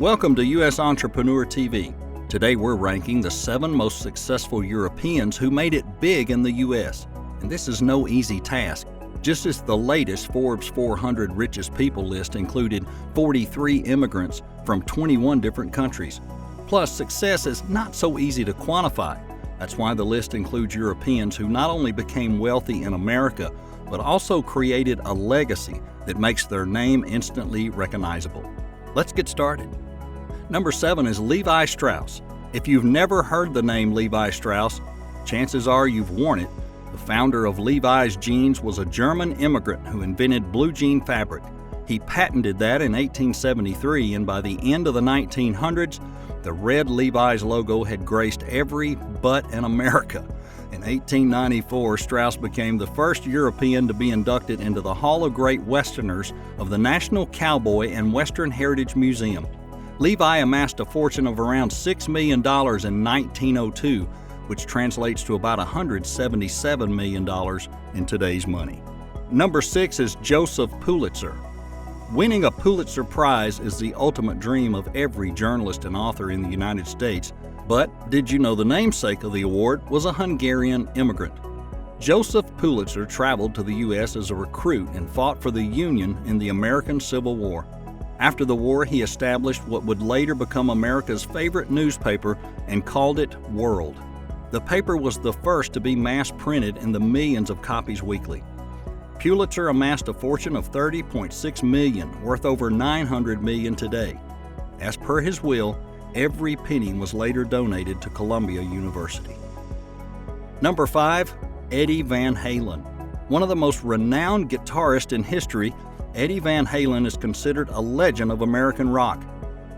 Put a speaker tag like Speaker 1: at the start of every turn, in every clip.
Speaker 1: Welcome to U.S. Entrepreneur TV. Today we're ranking the 7 most successful Europeans who made it big in the U.S. And this is no easy task. Just as the latest Forbes 400 richest people list included 43 immigrants from 21 different countries. Plus, success is not so easy to quantify. That's why the list includes Europeans who not only became wealthy in America, but also created a legacy that makes their name instantly recognizable. Let's get started. Number 7 is Levi Strauss. If you've never heard the name Levi Strauss, chances are you've worn it. The founder of Levi's jeans was a German immigrant who invented blue jean fabric. He patented that in 1873, and by the end of the 1900s, the red Levi's logo had graced every butt in America. In 1894, Strauss became the first European to be inducted into the Hall of Great Westerners of the National Cowboy and Western Heritage Museum. Levi amassed a fortune of around $6 million in 1902, which translates to about $177 million in today's money. Number 6 is Joseph Pulitzer. Winning a Pulitzer Prize is the ultimate dream of every journalist and author in the United States, but did you know the namesake of the award was a Hungarian immigrant? Joseph Pulitzer traveled to the U.S. as a recruit and fought for the Union in the American Civil War. After the war, he established what would later become America's favorite newspaper and called it World. The paper was the first to be mass-printed in the millions of copies weekly. Pulitzer amassed a fortune of $30.6 million, worth over $900 million today. As per his will, every penny was later donated to Columbia University. Number 5, Eddie Van Halen. One of the most renowned guitarists in history, Eddie Van Halen is considered a legend of American rock.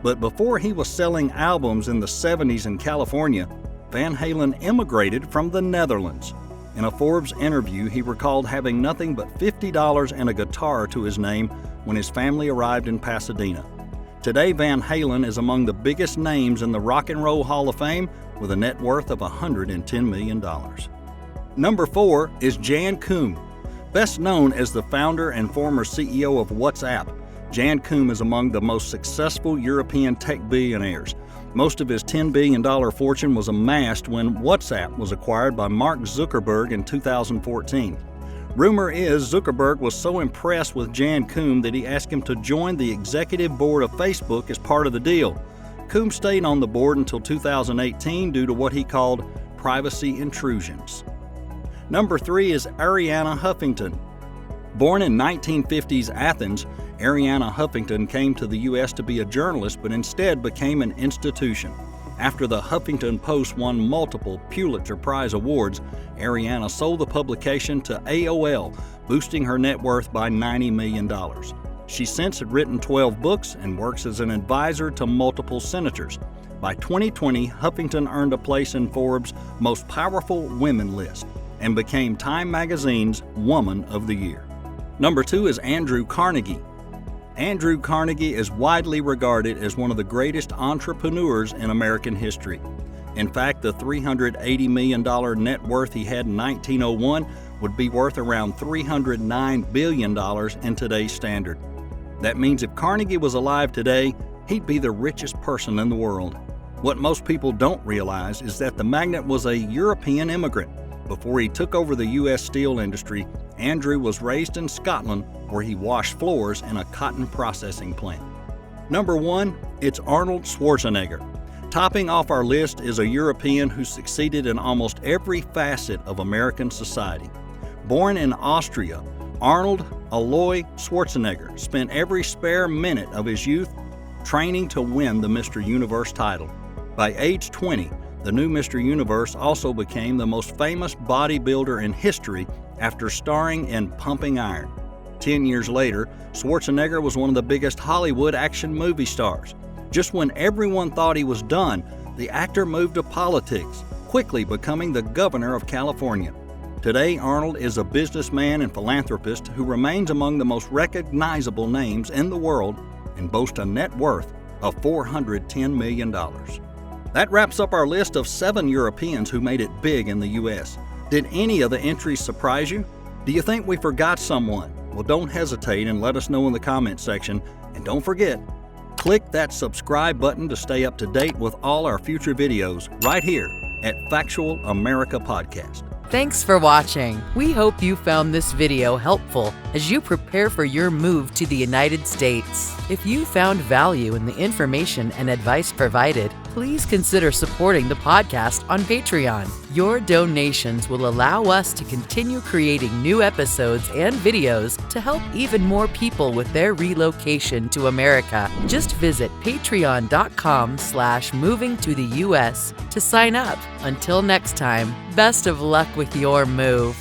Speaker 1: But before he was selling albums in the 70s in California, Van Halen immigrated from the Netherlands. In a Forbes interview, he recalled having nothing but $50 and a guitar to his name when his family arrived in Pasadena. Today, Van Halen is among the biggest names in the Rock and Roll Hall of Fame with a net worth of $110 million. Number 4 is Jan Koum. Best known as the founder and former CEO of WhatsApp, Jan Koum is among the most successful European tech billionaires. Most of his $10 billion fortune was amassed when WhatsApp was acquired by Mark Zuckerberg in 2014. Rumor is Zuckerberg was so impressed with Jan Koum that he asked him to join the executive board of Facebook as part of the deal. Koum stayed on the board until 2018 due to what he called privacy intrusions. Number 3 is Arianna Huffington. Born in 1950s Athens, Arianna Huffington came to the U.S. to be a journalist but instead became an institution. After the Huffington Post won multiple Pulitzer Prize awards, Arianna sold the publication to AOL, boosting her net worth by $90 million. She since had written 12 books and works as an advisor to multiple senators. By 2020, Huffington earned a place in Forbes' Most Powerful Women list and became Time Magazine's Woman of the Year. Number 2 is Andrew Carnegie. Andrew Carnegie is widely regarded as one of the greatest entrepreneurs in American history. In fact, the $380 million net worth he had in 1901 would be worth around $309 billion in today's standard. That means if Carnegie was alive today, he'd be the richest person in the world. What most people don't realize is that the magnate was a European immigrant. Before he took over the U.S. steel industry, Andrew was raised in Scotland, where he washed floors in a cotton processing plant. Number 1, it's Arnold Schwarzenegger. Topping off our list is a European who succeeded in almost every facet of American society. Born in Austria, Arnold Aloy Schwarzenegger spent every spare minute of his youth training to win the Mr. Universe title. By age 20, the new Mr. Universe also became the most famous bodybuilder in history after starring in Pumping Iron. 10 years later, Schwarzenegger was one of the biggest Hollywood action movie stars. Just when everyone thought he was done, the actor moved to politics, quickly becoming the governor of California. Today, Arnold is a businessman and philanthropist who remains among the most recognizable names in the world and boasts a net worth of $410 million. That wraps up our list of 7 Europeans who made it big in the U.S. Did any of the entries surprise you? Do you think we forgot someone? Well, don't hesitate and let us know in the comments section. And don't forget, Click that subscribe button to stay up to date with all our future videos right here at Factual America Podcast.
Speaker 2: Thanks for watching. We hope you found this video helpful as you prepare for your move to the United States. If you found value in the information and advice provided, please consider supporting the podcast on Patreon. Your donations will allow us to continue creating new episodes and videos to help even more people with their relocation to America. Just visit patreon.com/movingtotheus to sign up. Until next time, best of luck with your move.